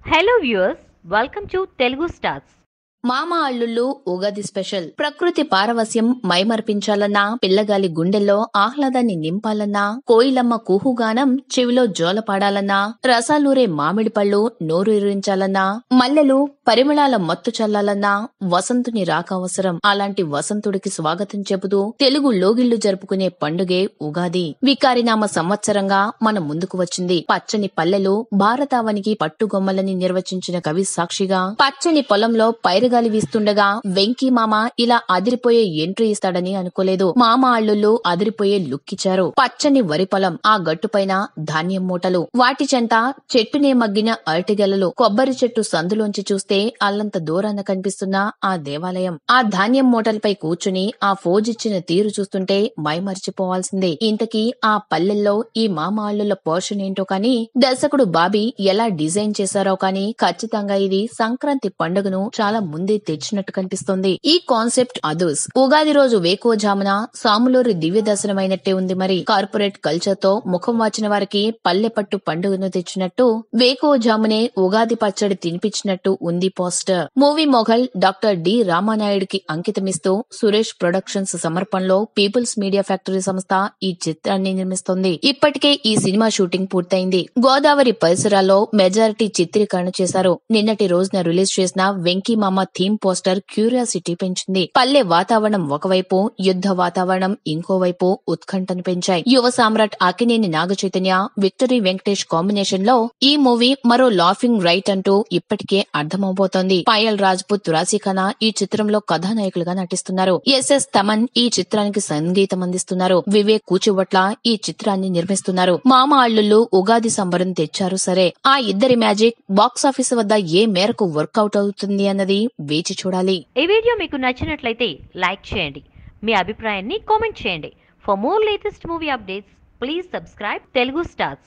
Hello viewers, welcome to Telugu Stars. మామ అల్లుళ్ళు Ugadi special. ప్రకృతి పారవస్యం మైమర్పించాలన్నా, పిల్లగాలి గుండెల్లో ఆహ్లాదాన్ని నింపాలన్నా, కోయిలమ్మ కుహుగానం చెవిలో జోలపాడాలన్నా, రసాలూరే మామిడి పళ్ళు నోరూరించాలన్నా, మల్లెలు పరిమళాల మత్తు చల్లాలన్నా వసంతుని రాక అవసరం. అలాంటి వసంతుడికి స్వాగతం చెబుతూ తెలుగు లోగిళ్లు జరుపుకునే పండుగే ఉగాది. వికారినామ సంవత్సరంగా మన ముందుకు వచ్చింది. పచ్చని పల్లెలు భారతావనికి పట్టుగొమ్మలని నిర్వచించిన కవి సాక్షిగా, పచ్చని పొలంలో పైరుగాలి వీస్తుండగా వెంకీ మామ ఇలా అదిరిపోయే ఎంట్రీ ఇస్తాడని అనుకోలేదు. మామ అల్లుళ్ళు అదిరిపోయే లుక్ ఇచ్చారు. పచ్చని వరి పొలం, ఆ గట్టుపైన ధాన్యం మూటలు, వాటి చెంత చెట్టునే మగ్గిన అరటిగెలలు, కొబ్బరి చెట్టు సందులోంచి చూస్తే అల్లంత దూరాన కనిపిస్తున్న ఆ దేవాలయం, ఆ ధాన్యం మూటలపై కూర్చుని ఆ ఫోజిచ్చిన తీరు చూస్తుంటే మైమరిచిపోవాల్సిందే. ఇంతకీ ఆ పల్లెల్లో ఈ మామ అల్లుల పోర్షన్ ఏంటో కానీ, దర్శకుడు బాబీ ఎలా డిజైన్ చేశారో కానీ ఖచ్చితంగా ఇది సంక్రాంతి పండుగను చాలా ముందే తెచ్చినట్టు కనిపిస్తోంది. ఈ కాన్సెప్ట్ అదర్స్. ఉగాది రోజు వేకువజామున సాములూరి దివ్య దర్శనమైనట్టే ఉంది. మరి కార్పొరేట్ కల్చర్ తో ముఖం వాచిన వారికి పల్లె పట్టు పండుగను తెచ్చినట్టు, వేకువజామునే ఉగాది పచ్చడి తినిపించినట్టు ఉంది poster. Movie mogul doctor D రామానాయుడికి అంకితమిస్తూ సురేష్ ప్రొడక్షన్స్ సమర్పణలో పీపుల్స్ మీడియా ఫ్యాక్టరీ సంస్థ ఈ చిత్రాన్ని నిర్మిస్తోంది. ఇప్పటికే ఈ సినిమా షూటింగ్ పూర్తయింది. గోదావరి పరిసరాల్లో మెజారిటీ చిత్రీకరణ చేశారు. నిన్నటి రోజున రిలీజ్ చేసిన వెంకీ మామ థీమ్ పోస్టర్ క్యూరియాసిటీ పెంచింది. పల్లె వాతావరణం ఒకవైపు, యుద్ధ వాతావరణం ఇంకోవైపు ఉత్కంఠను పెంచాయి. యువ సామ్రాట్ అక్కినేని నాగచైతన్య, విక్టరీ వెంకటేష్ కాంబినేషన్ లో ఈ మూవీ మరో లాఫింగ్ రైట్ అంటూ ఇప్పటికే అర్థమవబోతోంది. పాయల్ రాజ్పుత్, రాశీఖన్నా ఈ చిత్రంలో కథానాయకులుగా నటిస్తున్నారు. ఎస్ఎస్ తమన్ ఈ చిత్రానికి సంగీతం అందిస్తున్నారు. వివేక్ కూచివట్ల ఈ చిత్రాన్ని నిర్మిస్తున్నారు. మామ అల్లుళ్ళు ఉగాది సంబరం తెచ్చారు సరే, ఆ ఇద్దరి మ్యాజిక్ బాక్సాఫీస్ వద్ద ఏ మేరకు వర్కౌట్ అవుతుంది అన్నది వేచి చూడాలి. ఈ వీడియో మీకు నచ్చినట్లయితే లైక్ చేయండి, మీ అభిప్రాయాన్ని కామెంట్ చేయండి. For more latest movie updates please subscribe Telugu stars.